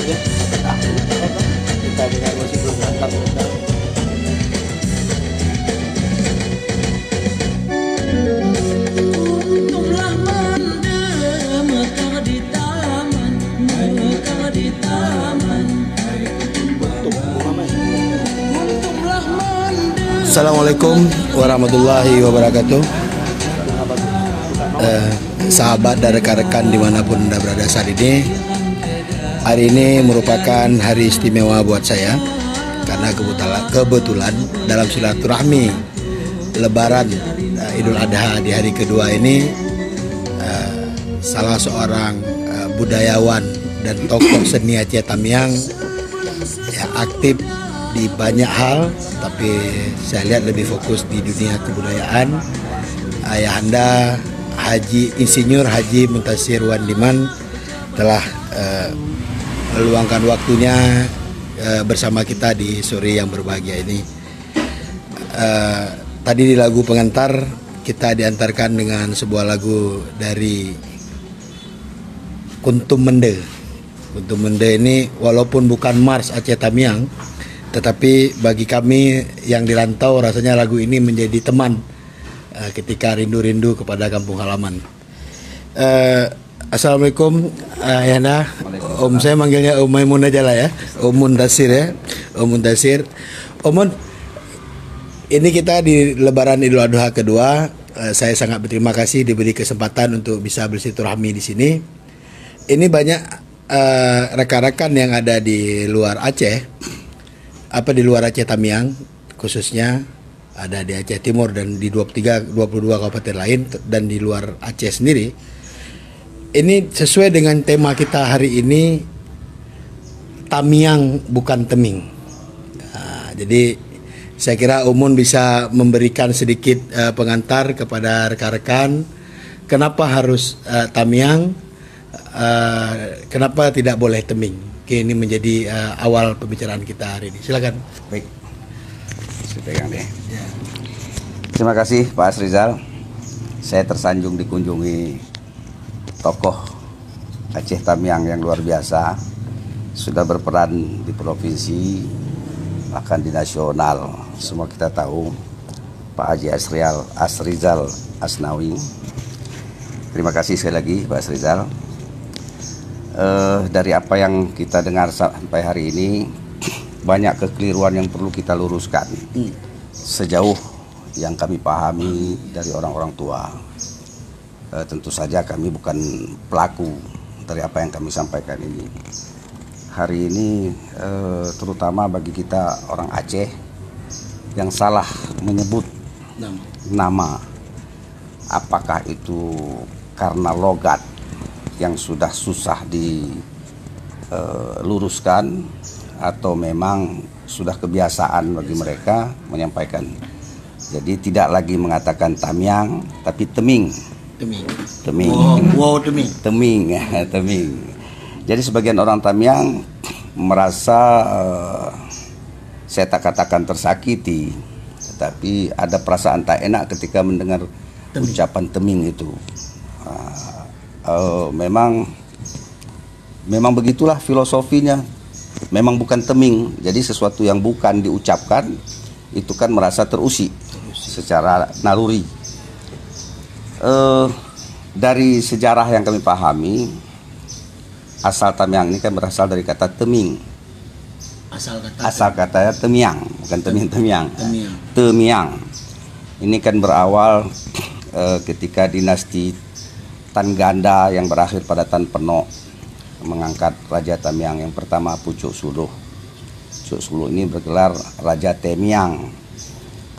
ya. Kita dengar musik dulu sebentar. Untuklah mendem mekar di taman, mekar di taman. Untuklah mendem. Assalamualaikum warahmatullahi wabarakatuh. Sahabat dan rekan-rekan dimanapun Anda berada saat ini. Hari ini merupakan hari istimewa buat saya karena kebetulan dalam silaturahmi Lebaran Idul Adha di hari kedua ini, salah seorang budayawan dan tokoh seni Aceh Tamiang yang aktif di banyak hal, tapi saya lihat lebih fokus di dunia kebudayaan. Ayahanda Haji Insinyur Haji Muntasir Wandiman telah meluangkan waktunya bersama kita di sore yang berbahagia ini. Tadi di lagu pengantar kita diantarkan dengan sebuah lagu dari Kuntum Mende. Kuntum Mende ini walaupun bukan Mars Aceh Tamiang, tetapi bagi kami yang di rantau rasanya lagu ini menjadi teman ketika rindu-rindu kepada kampung halaman. Assalamualaikum Ayahanda. Om, saya manggilnya Om Maimun aja lah ya. Om Muntasir ya. Om Muntasir. Om Mun, ini kita di Lebaran Idul Adha kedua. Saya sangat berterima kasih diberi kesempatan untuk bisa bersilaturahmi di sini. Ini banyak rekan-rekan yang ada di luar Aceh, di luar Aceh Tamiang khususnya, ada di Aceh Timur dan di 22 kabupaten lain dan di luar Aceh sendiri. Ini sesuai dengan tema kita hari ini, Tamiang bukan Teming. Jadi saya kira Umun bisa memberikan sedikit pengantar kepada rekan-rekan kenapa harus Tamiang, kenapa tidak boleh Teming. Oke, ini menjadi awal pembicaraan kita hari ini. Silakan. Baik, saya pegang deh. Terima kasih Pak Asrizal. Saya tersanjung dikunjungi tokoh Aceh Tamiang yang luar biasa, sudah berperan di provinsi, bahkan di nasional. Semua kita tahu Pak Haji Asrizal Asnawi. Terima kasih sekali lagi Pak Asrizal. Dari apa yang kita dengar sampai hari ini, banyak kekeliruan yang perlu kita luruskan sejauh yang kami pahami dari orang-orang tua. Tentu saja kami bukan pelaku dari apa yang kami sampaikan ini. Hari ini terutama bagi kita orang Aceh yang salah menyebut nama, apakah itu karena logat yang sudah susah diluruskan atau memang sudah kebiasaan bagi mereka menyampaikan. Jadi tidak lagi mengatakan Tamiang tapi Teming. Teming. Wow, Teming. Teming ya, Teming. Jadi sebagian orang Tamiang merasa saya tak katakan tersakiti, tetapi ada perasaan tak enak ketika mendengar ucapan Teming itu. Memang begitulah filosofinya. Memang bukan Teming. Jadi sesuatu yang bukan diucapkan itu kan merasa terusik secara naluri. Dari sejarah yang kami pahami, asal Tamiang ini kan berasal dari kata Teming. Asal katanya Temiang, bukan Temiang. Temiang. Ini kan berawal ketika dinasti Tan Ganda yang berakhir pada Tan Penok mengangkat Raja Tamiang yang pertama, Pucuk Suluh. Pucuk Suluh ini bergelar Raja Temiang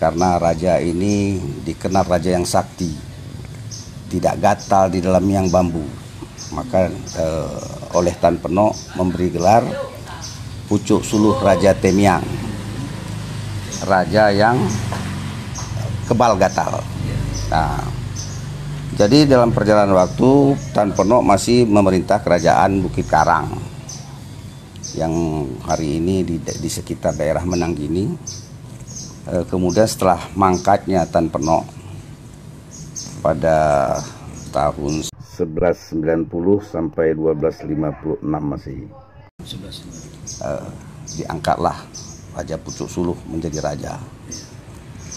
karena raja ini dikenal raja yang sakti, tidak gatal di dalam miang bambu. Maka oleh Tan Penok memberi gelar Pucuk Suluh Raja Temiang, raja yang kebal gatal. Nah, jadi dalam perjalanan waktu Tan Penok masih memerintah kerajaan Bukit Karang yang hari ini di sekitar daerah Menanggini. Kemudian setelah mangkatnya Tan Penok pada tahun 1190 sampai 1256 Masehi. diangkatlah Raja Pucuk Suluh menjadi raja.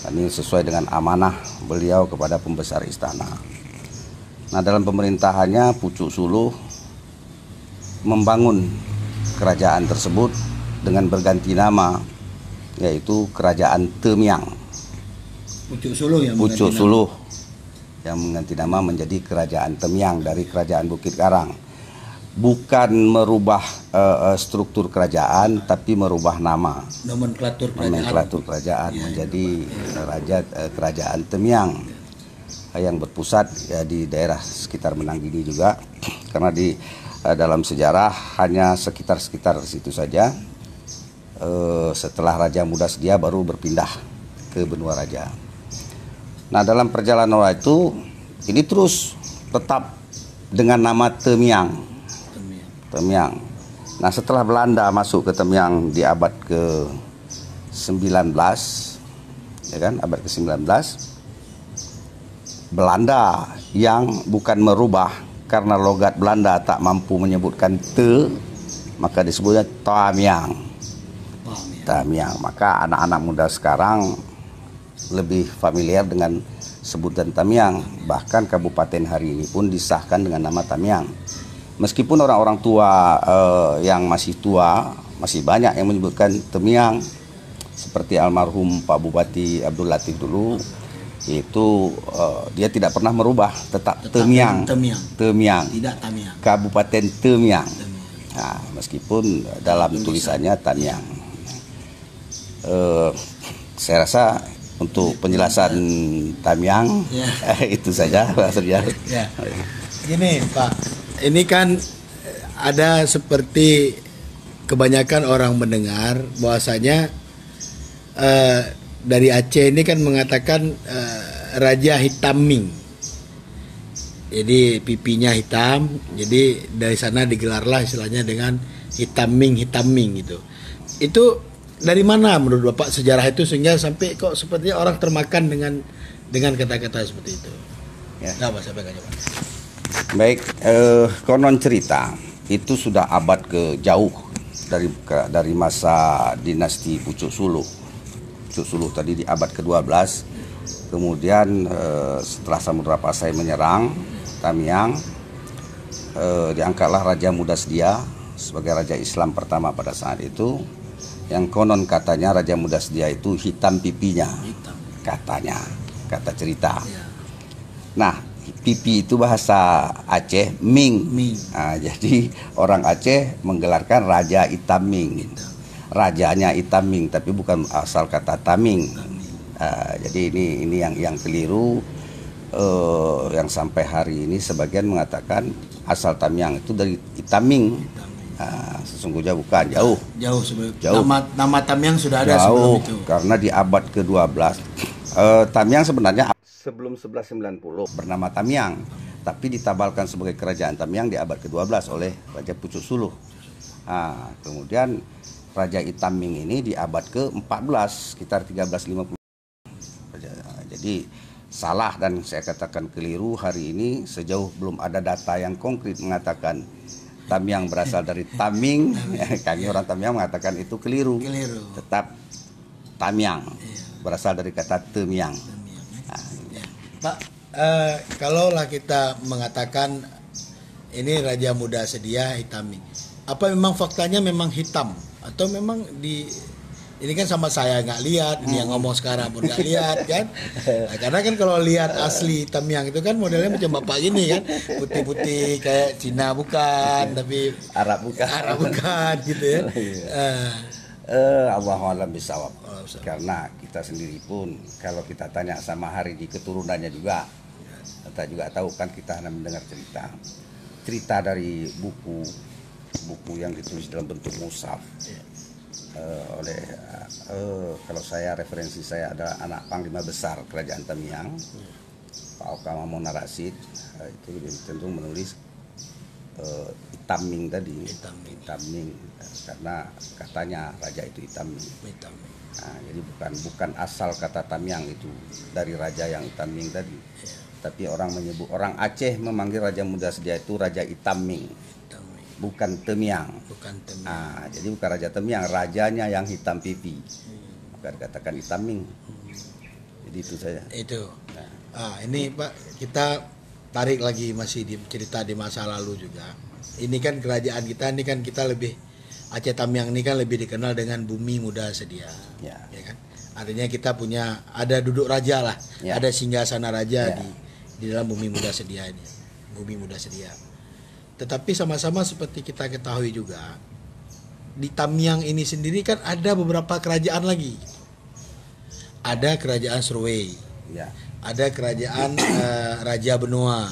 Ini sesuai dengan amanah beliau kepada pembesar istana. Nah, dalam pemerintahannya Pucuk Suluh membangun kerajaan tersebut dengan berganti nama, yaitu Kerajaan Temiang. Pucuk Suluh yang mengganti nama menjadi Kerajaan Temiang dari Kerajaan Bukit Karang. Bukan merubah struktur kerajaan, tapi merubah nama, nomenklatur kerajaan menjadi Kerajaan Temiang yang berpusat ya di daerah sekitar Menanggini juga, karena di dalam sejarah hanya sekitar situ saja. Setelah Raja Muda Sedia baru berpindah ke benua raja. Nah, dalam perjalanan itu ini terus tetap dengan nama Temiang. Nah, setelah Belanda masuk ke Temiang di abad ke-19, ya kan, abad ke-19, Belanda yang bukan merubah karena logat Belanda tak mampu menyebutkan te, maka disebutnya Tamiang. Maka anak-anak muda sekarang lebih familiar dengan sebutan Tamiang. Bahkan kabupaten hari ini pun disahkan dengan nama Tamiang. Meskipun orang-orang tua yang masih tua masih banyak yang menyebutkan Temiang, seperti almarhum Pak Bupati Abdul Latif dulu, itu dia tidak pernah merubah, tetap Temiang. Tidak Tamiang. Kabupaten Temiang. Nah, meskipun dalam tulisannya Tamiang. Saya rasa untuk penjelasan Tamiang itu saja maksudnya. Ya. Gini Pak. Ini kan ada seperti kebanyakan orang mendengar bahwasanya dari Aceh ini kan mengatakan Raja Hitaming. Jadi pipinya hitam, jadi dari sana digelarlah istilahnya dengan Hitaming gitu. Itu dari mana menurut Bapak sejarah itu sehingga sampai kok sepertinya orang termakan dengan kata-kata seperti itu? Ya. Nah, Pak, sampaikan Pak. Baik, konon cerita itu sudah abad ke jauh dari masa dinasti Pucuk Suluh. Pucuk Suluh tadi di abad ke-12. Kemudian setelah Samudra Pasai menyerang Tamiang, diangkatlah Raja Muda Sedia sebagai raja Islam pertama pada saat itu. Yang konon katanya Raja Muda Sedia itu hitam pipinya, katanya, kata cerita. Nah, pipi itu bahasa Aceh Ming. Nah, jadi orang Aceh menggelarkan Raja Itaming. Rajanya Itaming, tapi bukan asal kata Taming. Jadi ini yang keliru. Yang sampai hari ini sebagian mengatakan asal Tamiang itu dari Itaming. Sesungguhnya bukan, jauh sebelum nama Tamiang sudah ada jauh, sebelum itu. Karena di abad ke-12 Tamiang sebenarnya sebelum 1190 bernama Tamiang, tapi ditabalkan sebagai kerajaan Tamiang di abad ke-12 oleh Raja Pucuk Suluh. Nah, kemudian Raja Itaming ini di abad ke-14 sekitar 1350. Jadi salah dan saya katakan keliru hari ini sejauh belum ada data yang konkret mengatakan Tamiang berasal dari Taming. Kami orang Tamiang mengatakan itu keliru. Tetap Tamiang berasal dari kata Temiang. Pak, kalaulah kita mengatakan ini Raja Muda Sedia Hitaming, apa memang faktanya memang hitam atau memang ini kan sama saya nggak lihat, ini yang ngomong sekarang pun nggak lihat kan? Nah, karena kan kalau lihat asli Tamiang itu kan modelnya macam bapak ini kan, putih-putih kayak Cina bukan, tapi Arab bukan gitu ya. Allahu'alam bisawab. Karena kita sendiri pun kalau kita tanya sama hari di keturunannya juga, kita juga tahu kan, kita hanya mendengar cerita dari buku yang ditulis dalam bentuk mushaf oleh kalau referensi saya adalah anak Panglima Besar Kerajaan Tamiang, Pak Oka Mamona Rasid. Itu tentu menulis Itaming tadi, Itaming karena katanya raja itu Itaming. Nah, jadi bukan asal kata Tamiang itu dari raja yang Itaming tadi, tapi orang Aceh memanggil Raja Muda Sedia itu Raja Itaming. bukan Temiang. Bukan Temiang. Jadi bukan Raja Temiang, rajanya yang hitam pipi. Bukan katakan hitaming. Jadi itu saja. Itu. Ini Pak, kita tarik lagi masih di cerita di masa lalu juga. Ini kan kerajaan kita, ini kan kita lebih, Aceh Tamiang ini kan lebih dikenal dengan Bumi Muda Sedia. Ya kan? Artinya kita punya, ada duduk raja lah, ada singgasana raja di dalam Bumi Muda Sedia ini. Bumi Muda Sedia. Tetapi sama-sama seperti kita ketahui juga, di Tamiang ini sendiri kan ada beberapa kerajaan lagi. Ada kerajaan Serway, ada kerajaan Raja Benua,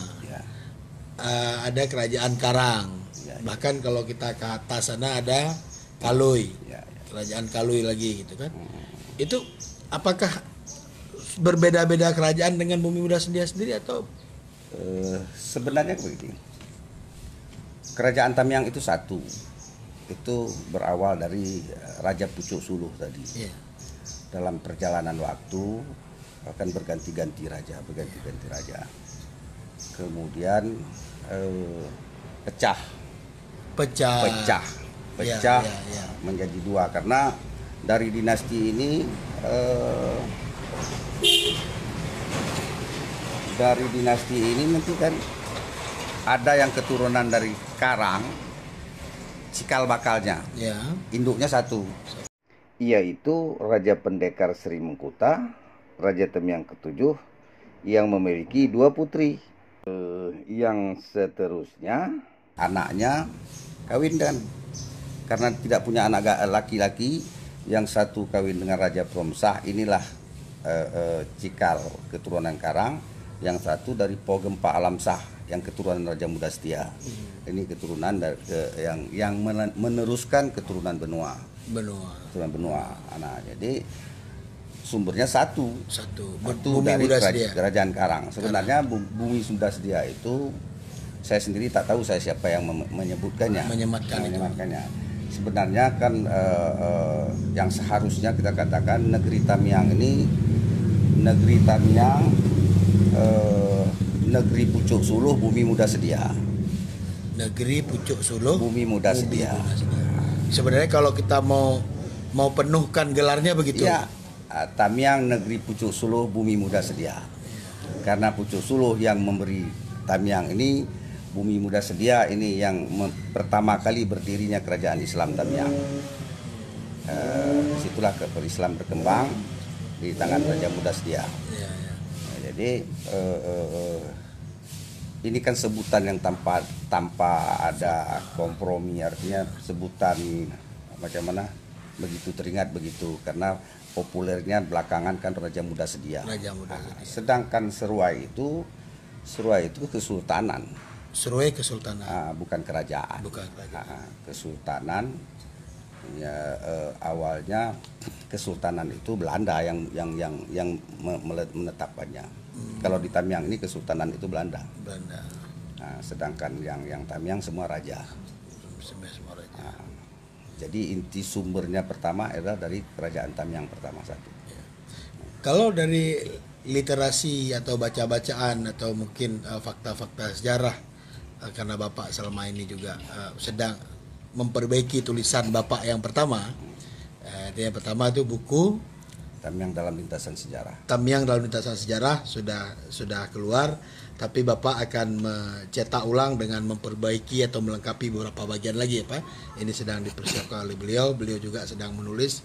ada kerajaan Karang, bahkan kalau kita ke atas sana ada Kaloi, kerajaan Kaloi lagi gitu kan. Itu apakah berbeda-beda kerajaan dengan Bumi Muda Sedia sendiri atau? Sebenarnya begini, kerajaan Tamiang itu satu, itu berawal dari Raja Pucuk Suluh tadi. Dalam perjalanan waktu akan berganti-ganti raja. Kemudian pecah menjadi dua karena dari dinasti ini nanti kan ada yang keturunan dari Karang, cikal bakalnya, induknya satu, yaitu Raja Pendekar Sri Mengkuta, Raja Temiang ke-7 yang memiliki 2 putri. Yang seterusnya anaknya kawinkan, karena tidak punya anak laki-laki. Yang satu kawin dengan Raja Promsah, inilah cikal keturunan Karang. Yang satu dari Pogempa Alamsah yang keturunan Raja Muda Setia. Ini keturunan yang meneruskan keturunan Benua. Keturunan Benua. Jadi sumbernya satu dari kerajaan Karang. Sebenarnya Bumi Muda Sedia itu saya sendiri tak tahu siapa yang menyematkannya. Sebenarnya kan yang seharusnya kita katakan negeri Tamiang ini negeri Pucuk Suluh Bumi Muda Sedia. Negeri Pucuk Suluh Bumi Muda Sedia. Sebenarnya kalau kita mau penuhkan gelarnya begitu. Tamiang Negeri Pucuk Suluh Bumi Muda Sedia. Karena Pucuk Suluh yang memberi Tamiang ini, Bumi Muda Sedia ini yang pertama kali berdirinya kerajaan Islam Tamiang. Disitulah Islam berkembang di tangan Raja Muda Sedia. Jadi ini kan sebutan yang tanpa ada kompromi, artinya sebutan macam mana begitu teringat begitu, karena populernya belakangan kan Raja Muda Sedia. Sedangkan Serwai itu kesultanan. Serwai kesultanan. Bukan kerajaan. Kesultanan. Awalnya kesultanan itu Belanda yang menetapkannya. Kalau di Tamiang ini kesultanan itu Belanda. Sedangkan yang Tamiang semua raja. Jadi inti sumbernya pertama adalah dari kerajaan Tamiang pertama satu. Kalau dari literasi atau baca-bacaan atau mungkin fakta-fakta sejarah, karena Bapak selama ini juga sedang memperbaiki tulisan Bapak yang pertama. Yang pertama itu buku Tamiang dalam Lintasan Sejarah. Tamiang dalam Lintasan Sejarah sudah keluar, tapi Bapak akan mencetak ulang dengan memperbaiki atau melengkapi beberapa bagian lagi ya Pak. Ini sedang dipersiapkan oleh beliau. Beliau juga sedang menulis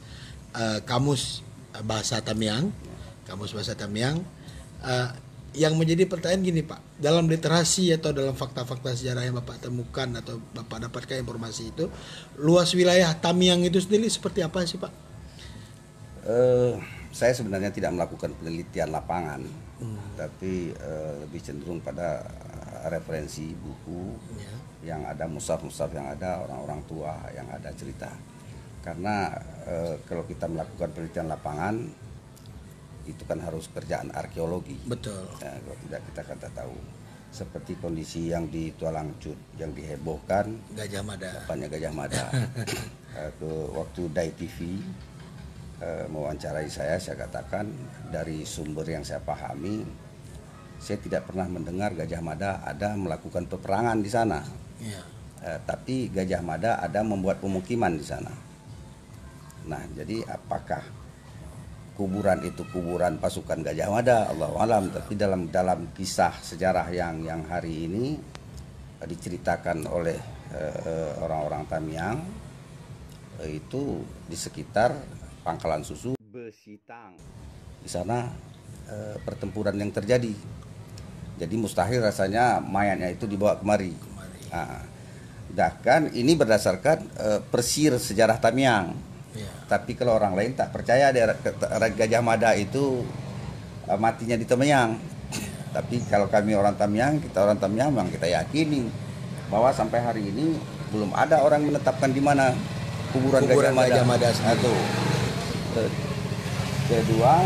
kamus bahasa Tamiang. Yang menjadi pertanyaan gini Pak, dalam literasi atau dalam fakta-fakta sejarah yang Bapak temukan atau Bapak dapatkan informasi itu, luas wilayah Tamiang itu sendiri seperti apa sih Pak? Saya sebenarnya tidak melakukan penelitian lapangan, tapi lebih cenderung pada referensi buku yang ada, mushaf-mushaf yang ada, orang-orang tua yang ada cerita. Karena kalau kita melakukan penelitian lapangan itu kan harus kerjaan arkeologi. Betul. Kalau tidak kita akan tahu. Seperti kondisi yang di Tualang Cut yang dihebohkan. Gajah Mada. Bapaknya Gajah Mada. Waktu Dai TV mewawancarai saya katakan dari sumber yang saya pahami, saya tidak pernah mendengar Gajah Mada ada melakukan peperangan di sana. Tapi Gajah Mada ada membuat pemukiman di sana. Nah, jadi apakah kuburan itu kuburan pasukan Gajah Mada? Allahu alam. Tapi dalam kisah sejarah yang hari ini diceritakan oleh orang-orang Tamiang, itu di sekitar Pangkalan Susu, Besitang. Di sana pertempuran yang terjadi. Jadi mustahil rasanya mayatnya itu dibawa kemari. Bahkan ini berdasarkan persir sejarah Tamiang. Ya. Tapi kalau orang lain tak percaya Gajah Mada itu matinya di Tamiang. Tapi kalau kami orang Tamiang, kita orang Tamiang memang kita yakini bahwa sampai hari ini belum ada orang menetapkan di mana kuburan Gajah Mada. Satu. Kedua,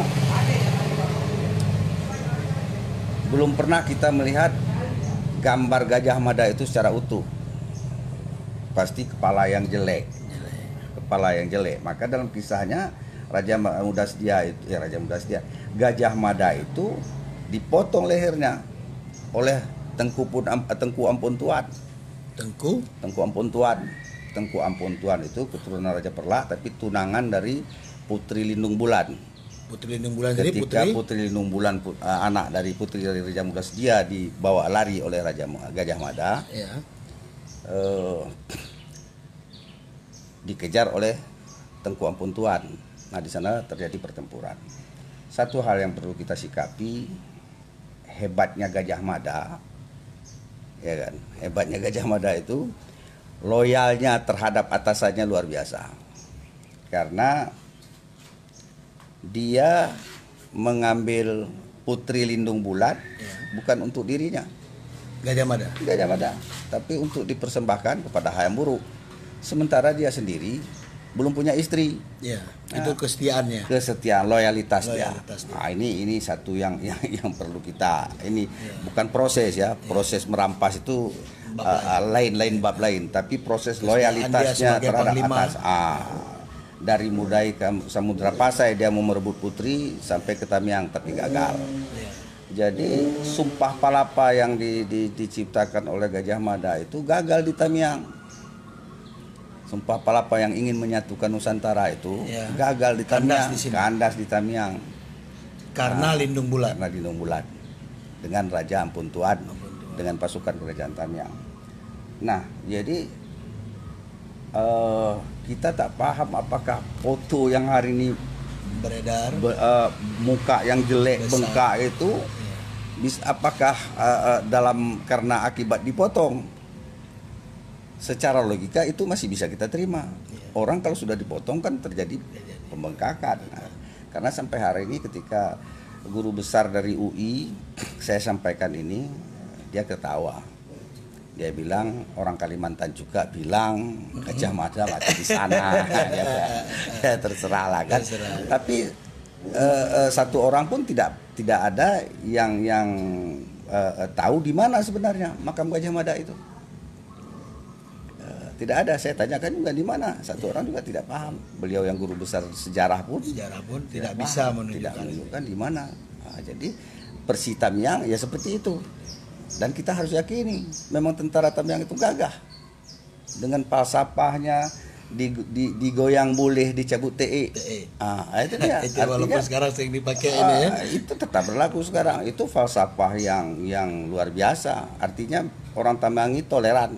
belum pernah kita melihat gambar Gajah Mada itu secara utuh. Pasti kepala yang jelek. Maka dalam kisahnya Raja Muda Sedia itu, Gajah Mada itu dipotong lehernya oleh Tengku Ampun Tuan. Tengku Ampun Tuan itu keturunan Raja Perlak, tapi tunangan dari Putri Lindung Bulan. Ketika Putri Lindung Bulan, anak dari putri dari Raja Muda Sedia, dibawa lari oleh Gajah Mada. Ya. Dikejar oleh Tengku Ampun Tuan. Nah, di sana terjadi pertempuran. Satu hal yang perlu kita sikapi, hebatnya Gajah Mada, ya kan? Hebatnya Gajah Mada itu loyalnya terhadap atasannya luar biasa. Karena dia mengambil Putri Lindung Bulan bukan untuk dirinya, Gajah Mada, tapi untuk dipersembahkan kepada Hayam Wuruk. Sementara dia sendiri belum punya istri. Ya, itu kesetiaannya. Kesetiaan, loyalitas dia. Nah, ini satu yang perlu kita. Ini bukan proses ya. Proses merampas itu lain bab lain, tapi proses loyalitasnya terhadap atas. Dari mulai ke Samudra Pasai dia mau merebut putri sampai ke Tamiang tapi gagal. Jadi sumpah palapa yang diciptakan oleh Gajah Mada itu gagal di Tamiang. Sumpah palapa yang ingin menyatukan Nusantara itu gagal di Tamiang, kandas di Tamiang. Karena Lindung Bulan. Dengan Raja Ampun Tuan, dengan pasukan kerajaan Tamiang. Nah, jadi kita tak paham apakah foto yang hari ini beredar, muka yang jelek, besar, bengkak itu, apakah karena akibat dipotong? Secara logika itu masih bisa kita terima. Orang kalau sudah dipotong kan terjadi pembengkakan. Nah, karena sampai hari ini ketika guru besar dari UI saya sampaikan ini, dia ketawa. Dia bilang orang Kalimantan juga bilang Gajah Mada mati di sana. Ya terserah lah kan. Tapi satu orang pun tidak ada yang tahu di mana sebenarnya makam Gajah Mada itu. Tidak ada, saya tanyakan juga di mana. Satu orang juga tidak paham. Beliau yang guru besar sejarah pun tidak bisa menunjukkan di mana. Nah, jadi Persi Tamiang ya seperti itu. Dan kita harus yakini memang tentara Tamiang itu gagah. Dengan falsafahnya digoyang boleh, dicabut TE. Itu dia. Itu walaupun sekarang sering dipakai ini ya. Itu tetap berlaku sekarang. Itu falsafah yang luar biasa. Artinya orang Tamiang itu toleran.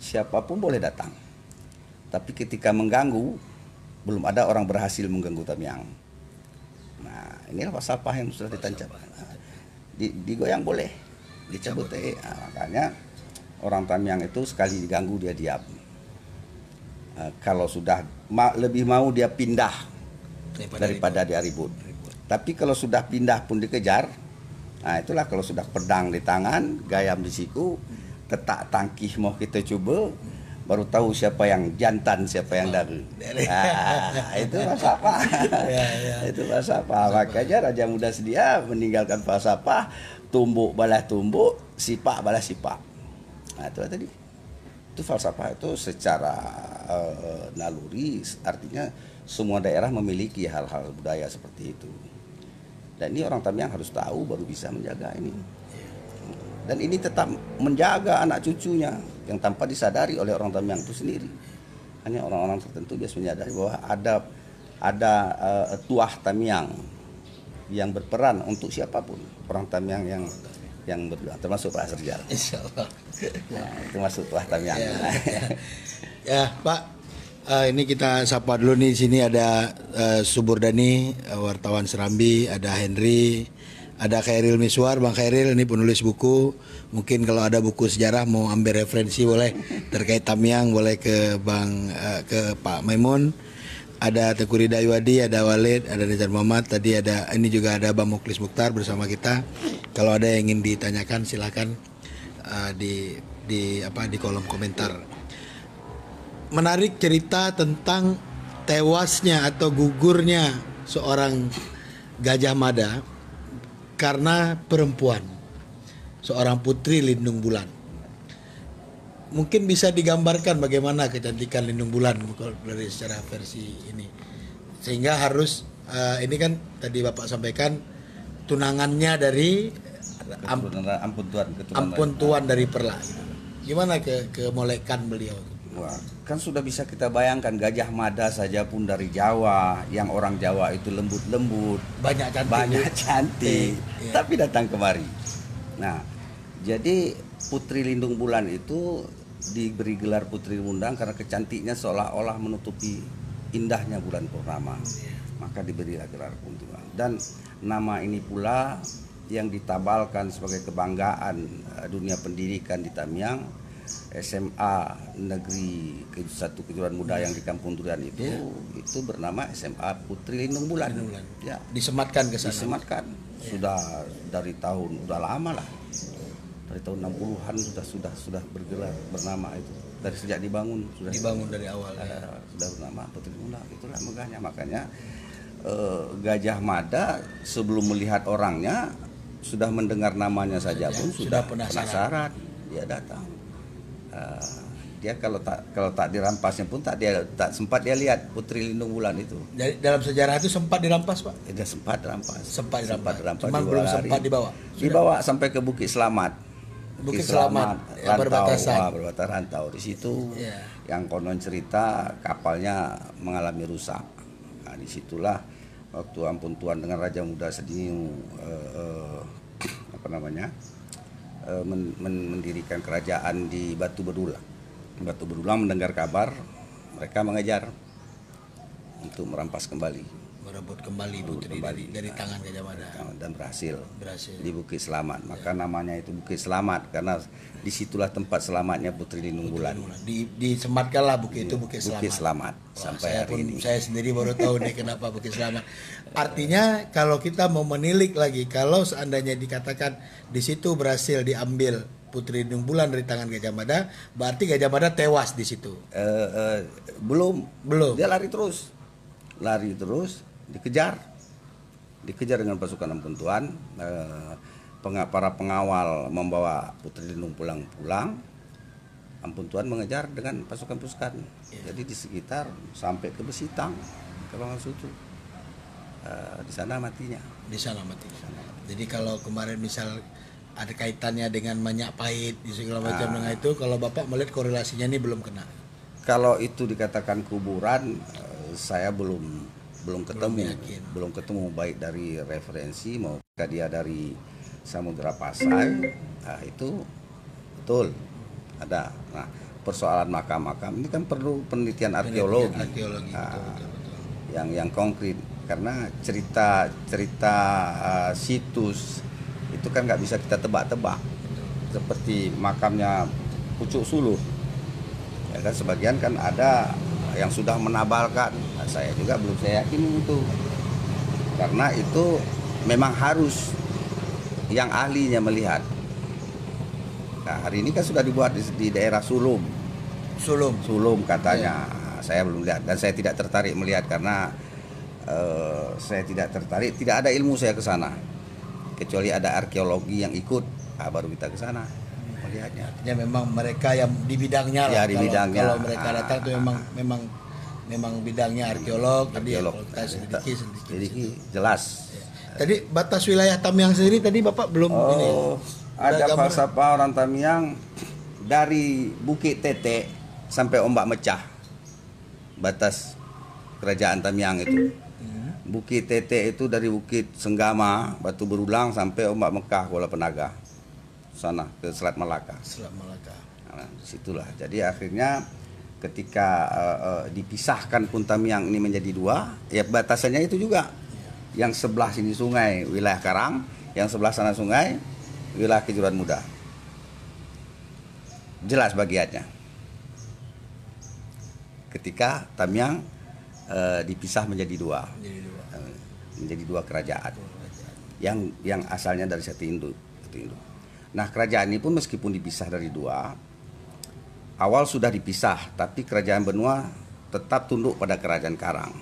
Siapapun boleh datang. Tapi ketika mengganggu, belum ada orang berhasil mengganggu Tamiang. Nah, inilah falsafah yang sudah ditancap. Digoyang boleh, dicabut TE. Makanya orang Tamiang itu sekali diganggu dia diam. Kalau sudah lebih mau dia pindah daripada dia ribut. Tapi kalau sudah pindah pun dikejar. Nah, itulah kalau sudah pedang di tangan, gayam di siku, tetak tangkih mau kita coba, baru tahu siapa yang jantan, siapa yang daru. Itu falsafah. Itu falsafah. Makanya Raja Muda Sedia meninggalkan falsafah, tumbuk balas tumbuk, sipak balas sipak. Nah, itu tadi. Itu falsafah itu secara naluri, artinya semua daerah memiliki hal-hal budaya seperti itu. Dan ini orang Tamiang harus tahu baru bisa menjaga ini. Dan ini tetap menjaga anak cucunya yang tanpa disadari oleh orang Tamiang itu sendiri. Hanya orang-orang tertentu biasa menyadari bahwa ada tuah Tamiang yang berperan untuk siapapun orang Tamiang yang berjuang, termasuk Pak Serjal. Insyaallah. Nah, termasuk tuah Tamiang. Ya, Pak. Ini kita sapa dulu nih, sini ada Suburdani, wartawan Serambi, ada Henry, ada Khairil Miswar, Bang Khairil ini penulis buku. Mungkin kalau ada buku sejarah mau ambil referensi boleh terkait Tamiang, boleh ke ke Pak Maimun. Ada Teguh Ridha Iwadi, ada Walid, ada Nizar Muhammad. Tadi ada ini juga ada Bang Muklis Mukhtar bersama kita. Kalau ada yang ingin ditanyakan silakan di kolom komentar. Menarik cerita tentang tewasnya atau gugurnya seorang Gajah Mada karena perempuan, seorang putri Lindung Bulan. Mungkin bisa digambarkan bagaimana kecantikan Lindung Bulan dari secara versi ini, sehingga harus ini kan tadi Bapak sampaikan tunangannya dari Ampun Tuan dari Perla. Gitu. Gimana kemolekan beliau? Wah, kan sudah bisa kita bayangkan Gajah Mada saja pun dari Jawa, yang orang Jawa itu lembut-lembut, banyak cantik, ya. Tapi datang kemari. Nah, jadi Putri Lindung Bulan itu diberi gelar Putri Mundang karena kecantiknya seolah-olah menutupi indahnya bulan purnama. Maka diberilah gelar Putri Mundang. Dan nama ini pula yang ditabalkan sebagai kebanggaan dunia pendidikan di Tamiang, SMA Negeri 1 Kejuruan Muda yang di Kampung Durian itu bernama SMA Putri Lindung Bulan. Ya, disematkan ke sana. Disematkan. Sudah dari tahun udah lama lah. Dari tahun 60-an sudah bergelar bernama itu. Dari sejak dibangun sudah dibangun dari awal. Sudah bernama Putri Lindung Bulan. Itulah makanya Gajah Mada sebelum melihat orangnya sudah mendengar namanya saja pun sudah penasaran. Dia datang. Dia kalau tak dirampasnya pun tak sempat dia lihat Putri Lindung Bulan itu. Jadi dalam sejarah itu sempat dirampas, Pak? Dia sempat dirampas. Cuma belum sempat dibawa. Dibawa sampai ke Bukit Selamat. Bukit Selamat ya, berbatasan rantau. Di situ yang konon cerita kapalnya mengalami rusak. Nah, disitulah waktu Ampun Tuan dengan Raja Muda Sediniu mendirikan kerajaan di Batu Bedulang. Batu Bedulang mendengar kabar, mereka mengejar untuk merampas kembali, merebut kembali Putri dari tangan Gajah Mada, dan berhasil di Bukit Selamat. Maka namanya itu Bukit Selamat karena disitulah tempat selamatnya Putri Lindung Bulan. Disematkanlah bukit itu Bukit Selamat. Sampai hari ini. Saya sendiri baru tahu nih kenapa Bukit Selamat. Artinya kalau kita mau menilik lagi, kalau seandainya dikatakan di situ berhasil diambil Putri Lindung Bulan dari tangan Gajah Mada, berarti Gajah Mada tewas di situ. Belum. Dia lari terus, dikejar dengan pasukan Ampun Tuan. Para pengawal membawa Putri Lindung pulang. Ampun Tuan mengejar dengan pasukan-pasukan. Jadi di sekitar sampai ke Besitang, ke Bangsutu. Di sana matinya. Jadi kalau kemarin misal ada kaitannya dengan Manyak Pahit di segala macam dengan itu, kalau Bapak melihat korelasinya ini belum kena. Kalau itu dikatakan kuburan, saya belum ketemu baik dari referensi maupun dia dari Samudra Pasai. Nah, itu betul ada. Nah, persoalan makam-makam ini kan perlu penelitian arkeologi. Betul. Yang konkret, karena cerita situs itu kan nggak bisa kita tebak-tebak. Seperti makamnya Pucuk Sulur, ya kan, sebagian kan ada yang sudah menabalkan. Nah, saya juga belum saya yakin itu, karena itu memang harus yang ahlinya melihat. Nah, hari ini kan sudah dibuat di daerah Sulum katanya. Saya belum lihat dan saya tidak tertarik melihat karena tidak ada ilmu saya ke sana, kecuali ada arkeologi yang ikut. Nah, baru kita ke sana melihatnya. Artinya memang mereka yang di bidangnya lah. Kalau mereka datang itu memang bidangnya arkeolog. Sedikit jelas. Tadi batas wilayah Tamiang sendiri tadi Bapak belum ini. Ada falsafah orang Tamiang dari Bukit Tete sampai Ombak Mecah, batas kerajaan Tamiang itu. Bukit Tete itu dari Bukit Senggama, Batu Berulang sampai Ombak Mekah, Kuala Penaga, sana ke Selat Malaka. Selat Malaka. Nah, disitulah. Jadi akhirnya ketika dipisahkan pun Tamiang ini menjadi dua, ya batasannya itu juga. Yang sebelah sini sungai, wilayah Karang, yang sebelah sana sungai, wilayah Kejuruan Muda. Jelas bagiannya. Ketika Tamiang dipisah menjadi dua. Menjadi dua kerajaan. Yang asalnya dari satu induk. Nah, kerajaan ini pun meskipun dipisah dari dua, awal sudah dipisah, tapi kerajaan benua tetap tunduk pada kerajaan Karang.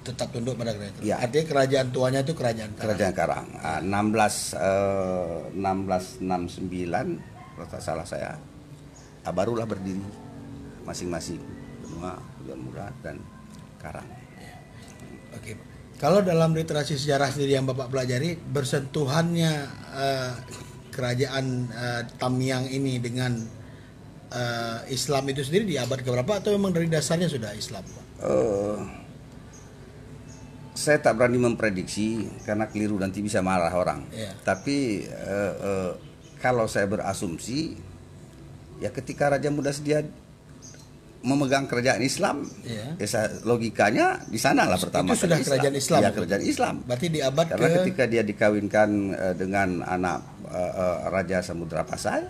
Tetap tunduk pada kerajaan. Ya. Artinya kerajaan tuanya itu kerajaan Karang. Kerajaan Karang. 1669 kalau tak salah saya, barulah berdiri masing-masing benua, Kejuruan Muda dan Karang. Oke. Kalau dalam literasi sejarah sendiri yang Bapak pelajari, bersentuhannya kerajaan Tamiang ini dengan Islam itu sendiri di abad keberapa atau memang dari dasarnya sudah Islam, Pak? Saya tak berani memprediksi karena keliru nanti bisa marah orang. Yeah. Tapi kalau saya berasumsi, ya ketika Raja Muda Sedia memegang kerajaan Islam, Yeah. ya logikanya di sana lah pertama. Itu sudah kerajaan Islam. Ya, kerajaan Islam. Berarti di abad karena ketika dia dikawinkan dengan anak Raja Samudra Pasai,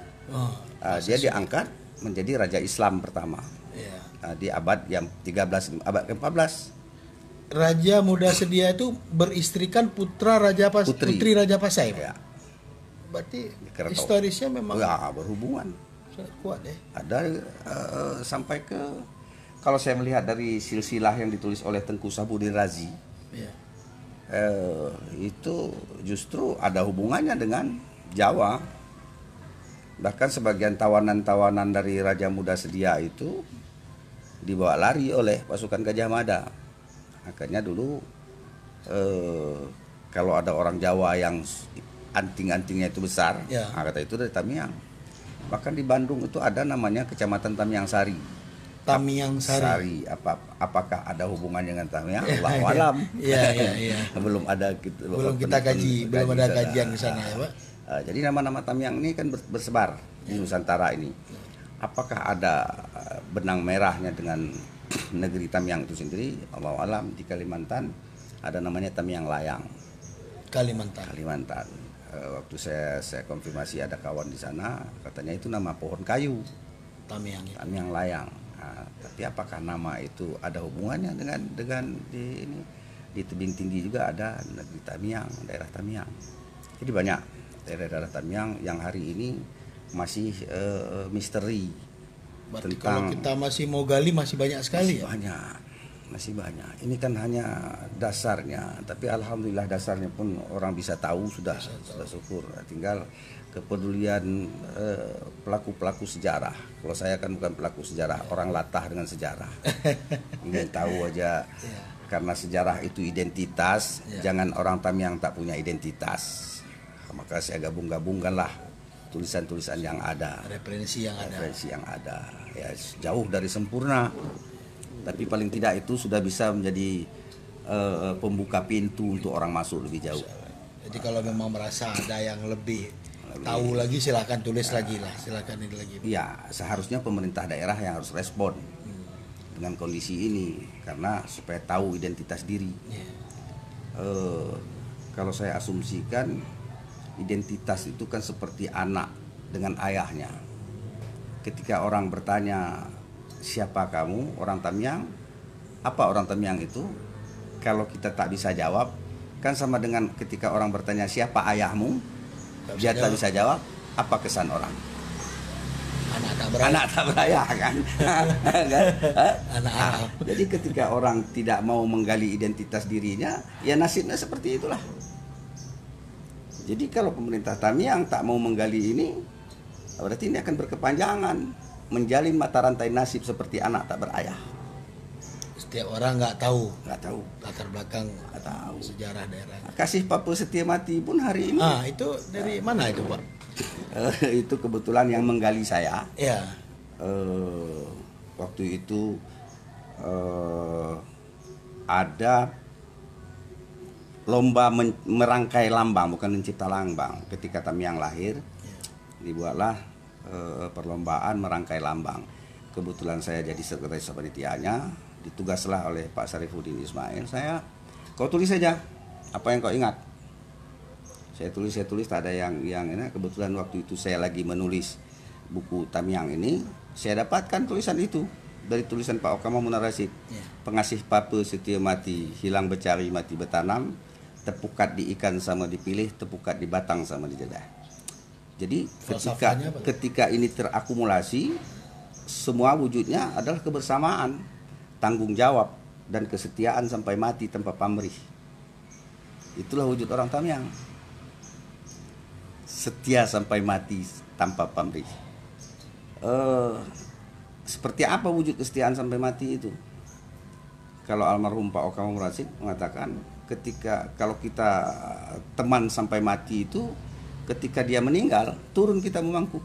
dia diangkat menjadi Raja Islam pertama. Yeah. Di abad yang 13, abad ke-14. Raja Muda Sedia itu beristrikan putra putri Raja Pasai, Pak. Ya. Berarti Dikira tahu. historisnya memang Ya, berhubungan. sangat kuat ya. Ada sampai ke, kalau saya melihat dari silsilah yang ditulis oleh Tengku Sabudin Razi, Ya. itu justru ada hubungannya dengan Jawa. Bahkan sebagian tawanan-tawanan dari Raja Muda Sedia itu dibawa lari oleh pasukan Gajah Mada. Makanya dulu kalau ada orang Jawa yang anting-antingnya itu besar, Ya. kata itu dari Tamiang. Bahkan di Bandung itu ada namanya Kecamatan Tamiang Sari. Tamiang Sari. Apakah ada hubungannya dengan Tamiang? Allahu alam. Iya. Belum ada Belum kita kaji, belum ada kajian ke sana ya, Pak. Jadi nama-nama Tamiang ini kan bersebar di Nusantara ini. Apakah ada benang merahnya dengan negeri Tamiang itu sendiri? Allahu alam. Di Kalimantan ada namanya Tamiang Layang. Kalimantan. Waktu saya konfirmasi ada kawan di sana, katanya itu nama pohon kayu. Tamiang Layang. Nah, tapi apakah nama itu ada hubungannya dengan di tebing tinggi juga ada negeri Tamiang, daerah Tamiang. Jadi banyak daerah-daerah Tamiang yang hari ini masih misteri. Berarti kalau kita masih mau gali masih banyak sekali masih banyak. Ini kan hanya dasarnya, tapi alhamdulillah dasarnya pun orang bisa tahu sudah syukur. Tinggal kepedulian pelaku-pelaku sejarah. Kalau saya kan bukan pelaku sejarah, orang latah dengan sejarah. Ingin tahu aja. Karena sejarah itu identitas, jangan orang Tamiang tak punya identitas. Maka saya gabung-gabungkanlah tulisan-tulisan yang ada, referensi yang ada. Ya, jauh dari sempurna, tapi paling tidak itu sudah bisa menjadi pembuka pintu untuk orang masuk lebih jauh. Jadi kalau memang merasa ada yang lebih tahu lagi, silakan tulis lagi lah, silakan ini lagi. Iya, seharusnya pemerintah daerah yang harus respon dengan kondisi ini, karena supaya tahu identitas diri. Kalau saya asumsikan, identitas itu kan seperti anak dengan ayahnya. Ketika orang bertanya, siapa kamu, orang Tamiang, apa orang Tamiang itu? Kalau kita tak bisa jawab, kan sama dengan ketika orang bertanya, siapa ayahmu? Dia tak bisa jawab, apa kesan orang? Anak tak berayah kan? Jadi ketika orang tidak mau menggali identitas dirinya, ya nasibnya seperti itulah. Jadi kalau pemerintah Tamiang tak mau menggali ini, berarti ini akan berkepanjangan, menjalin mata rantai nasib seperti anak tak berayah. Setiap orang nggak tahu nggak tahu. latar belakang Nggak tahu. sejarah daerah. Kasih Papa Setia Mati pun hari ini Itu dari mana itu, Pak? itu kebetulan yang menggali saya. Ya. Waktu itu ada lomba merangkai lambang, bukan mencipta lambang. Ketika Tamiang lahir, dibuatlah perlombaan merangkai lambang. Kebetulan saya jadi sekretaris panitianya, ditugaslah oleh Pak Sarifuddin Ismail. Kau tulis saja apa yang kau ingat. Saya tulis, tak ada yang ini. Kebetulan waktu itu saya lagi menulis buku Tamiang ini, saya dapatkan tulisan itu dari tulisan Pak Okama Munar Rasid. Pengasih Papa Setia Mati, hilang bercari mati bertanam, tepukat di ikan sama dipilih, tepukat di batang sama dijedah. Jadi ketika ini terakumulasi, semua wujudnya adalah kebersamaan, tanggung jawab, dan kesetiaan sampai mati tanpa pamrih. Itulah wujud orang Tamiang. Setia sampai mati tanpa pamrih. Seperti apa wujud kesetiaan sampai mati itu? Kalau almarhum Pak Okama Munar Rasid mengatakan, kalau kita teman sampai mati itu, ketika dia meninggal, turun kita mampu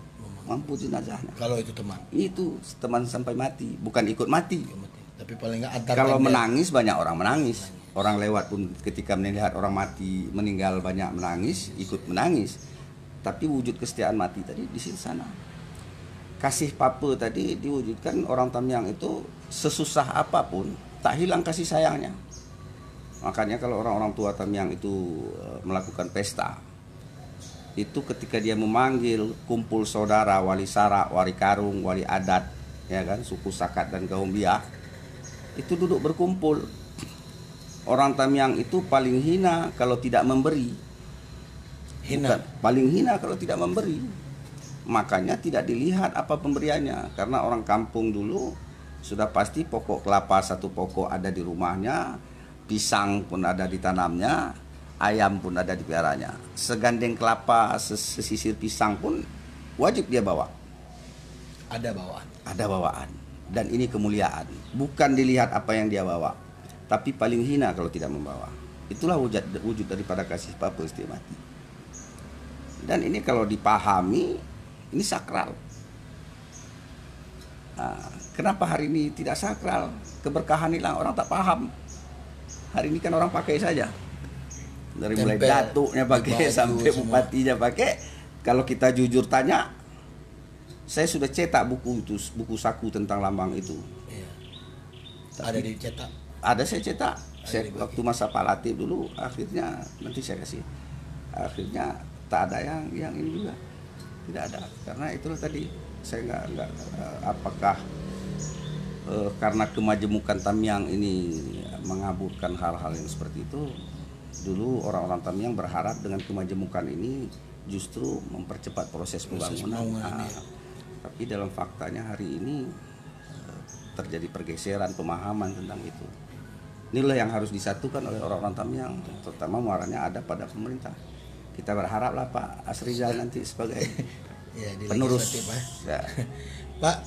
jenazahnya. Kalau itu teman. Itu teman sampai mati, bukan ikut mati. Tapi paling nggak antar. Kalau menangis, banyak orang menangis. Orang lewat pun ketika melihat orang mati meninggal banyak menangis, ikut menangis. Tapi wujud kesetiaan mati tadi di sana. Kasih Papa tadi diwujudkan orang Tamiang itu sesusah apapun tak hilang kasih sayangnya. Makanya kalau orang-orang tua Tamiang itu melakukan pesta, itu ketika dia memanggil kumpul saudara, wali sarak, wali karung, wali adat, ya kan, suku Sakat dan kaum Biak, itu duduk berkumpul. Orang Tamiang itu paling hina kalau tidak memberi. Paling hina kalau tidak memberi. Makanya tidak dilihat apa pemberiannya, karena orang kampung dulu sudah pasti pokok kelapa satu pokok ada di rumahnya, pisang pun ada ditanamnya, ayam pun ada di piaranya. Segandeng kelapa, sesisir pisang pun wajib dia bawa. Ada bawaan. Ada bawaan. Dan ini kemuliaan. Bukan dilihat apa yang dia bawa, tapi paling hina kalau tidak membawa. Itulah wujud daripada kasih Papa Setia Mati. Dan ini kalau dipahami, ini sakral. Kenapa hari ini tidak sakral? Keberkahan hilang, orang tak paham. Hari ini kan orang pakai saja. Dari mulai datuknya pakai sampai bupatinya pakai. Kalau kita jujur tanya, saya sudah cetak buku itu, buku saku tentang lambang itu. Iya. Ada dicetak. Ada saya cetak. Waktu masa Pak Latif dulu, akhirnya nanti saya kasih. Akhirnya tak ada yang ini juga. Tidak ada. Karena itulah tadi saya nggak apakah karena kemajemukan Tamiang ini mengaburkan hal-hal yang seperti itu. Dulu orang-orang Tamiang berharap dengan kemajemukan ini justru mempercepat proses pembangunan. Tapi dalam faktanya hari ini terjadi pergeseran pemahaman tentang itu. Inilah yang harus disatukan oleh orang-orang Tamiang, terutama muaranya ada pada pemerintah. Kita berharaplah Pak Asrizal nanti sebagai penerus. Ya. Pak,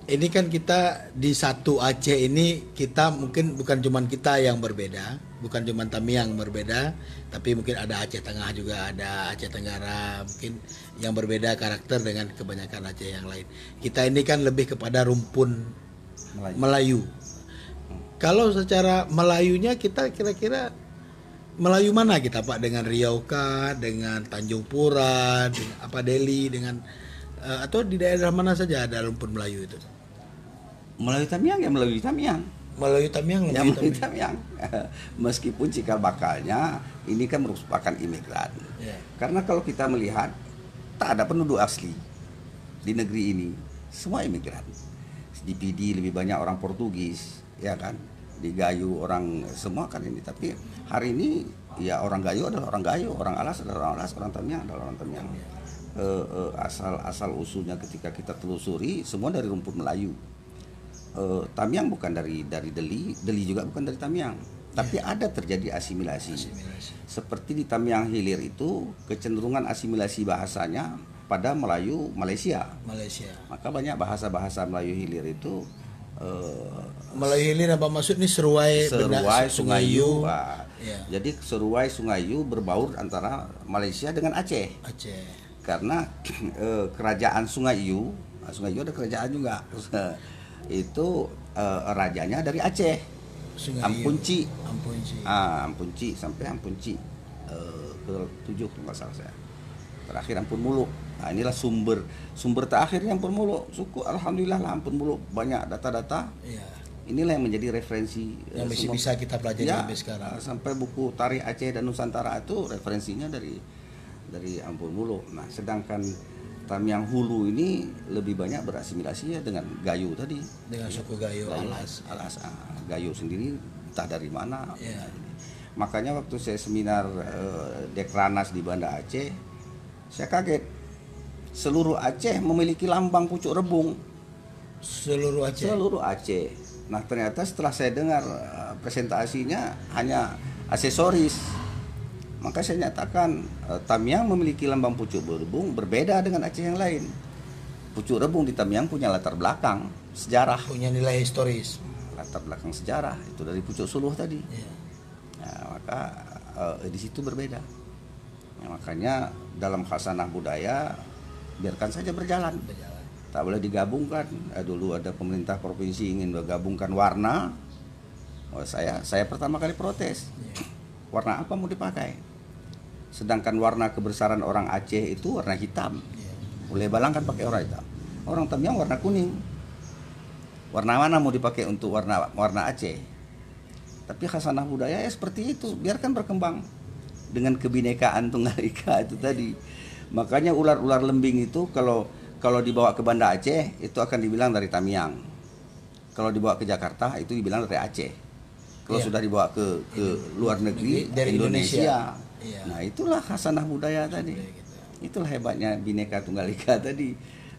ini kan kita di satu Aceh ini, kita mungkin bukan cuma kita yang berbeda, bukan cuma Tamiang berbeda, tapi mungkin ada Aceh Tengah juga, ada Aceh Tenggara, mungkin yang berbeda karakter dengan kebanyakan Aceh yang lain. Kita ini kan lebih kepada rumpun Melayu. Kalau secara Melayunya kita kira-kira Melayu mana kita Pak, dengan Riau kah, dengan Tanjung Pura, dengan apa Deli, dengan atau di daerah mana saja ada rumpun Melayu itu? Melayu Tamiang ya Melayu Tamiang. Melayu Tamiang ya Melayu Tamiang. Meskipun cikal bakalnya ini kan merupakan imigran. Karena kalau kita melihat tak ada penduduk asli di negeri ini, semua imigran. Di Pidi lebih banyak orang Portugis, ya kan? Di Gayo orang semua kan ini, tapi hari ini ya orang Gayo adalah orang Gayo, orang Alas adalah orang Alas, orang Tamiang adalah orang Tamiang. Asal usulnya ketika kita telusuri semua dari rumpun Melayu. Tamiang bukan dari Deli juga bukan dari Tamiang, tapi ada terjadi asimilasi. Seperti di Tamiang Hilir itu kecenderungan asimilasi bahasanya pada Melayu Malaysia. Maka banyak bahasa-bahasa Melayu Hilir itu Melayu Hilir apa maksud nih Seruai Sungai Yu. Ya. Jadi Seruai Sungai Yu berbaur antara Malaysia dengan Aceh. Karena kerajaan Sungai Yu ada kerajaan juga. Itu rajanya dari Aceh. Ampunci. Ampunci sampai Ampunci ke-7 kalau nggak salah saya. Terakhir Ampun Muluk. Nah, inilah sumber terakhirnya Ampun Muluk. Syukur alhamdulillah lah Ampun Muluk banyak data-data. Iya. Inilah yang menjadi referensi yang masih bisa kita pelajari sampai sekarang. Sampai buku Tarikh Aceh dan Nusantara itu referensinya dari Ampun Muluk. Nah, sedangkan Tamiang Hulu ini lebih banyak berasimilasi ya dengan Gayo tadi. Dengan suku Gayo Alas. Gayo sendiri entah dari mana. Ya. Makanya waktu saya seminar Dekranas di Banda Aceh, saya kaget. Seluruh Aceh memiliki lambang pucuk rebung. Seluruh Aceh. Nah, ternyata setelah saya dengar presentasinya hanya aksesoris. Maka saya nyatakan Tamiang memiliki lambang pucuk rebung berbeda dengan Aceh yang lain. Pucuk rebung di Tamiang punya latar belakang sejarah, punya nilai historis. Latar belakang sejarah itu dari pucuk suluh tadi. Ya. Nah, maka di situ berbeda. Nah, makanya dalam khasanah budaya biarkan saja berjalan. Tak boleh digabungkan. Dulu ada pemerintah provinsi ingin menggabungkan warna. Saya pertama kali protes. Warna apa mau dipakai? Sedangkan warna kebesaran orang Aceh itu warna hitam. Boleh balangkan pakai warna hitam. Orang Tamiang warna kuning. Warna mana mau dipakai untuk warna Aceh? Tapi khasanah budaya ya seperti itu. Biarkan berkembang dengan kebinekaan tunggal ika itu tadi. Makanya ular-ular lembing itu kalau dibawa ke Banda Aceh itu akan dibilang dari Tamiang. Kalau dibawa ke Jakarta itu dibilang dari Aceh. Kalau sudah dibawa ke luar negeri dari Indonesia. Nah, itulah khasanah budaya tadi. Itulah hebatnya Bhinneka Tunggal Ika tadi,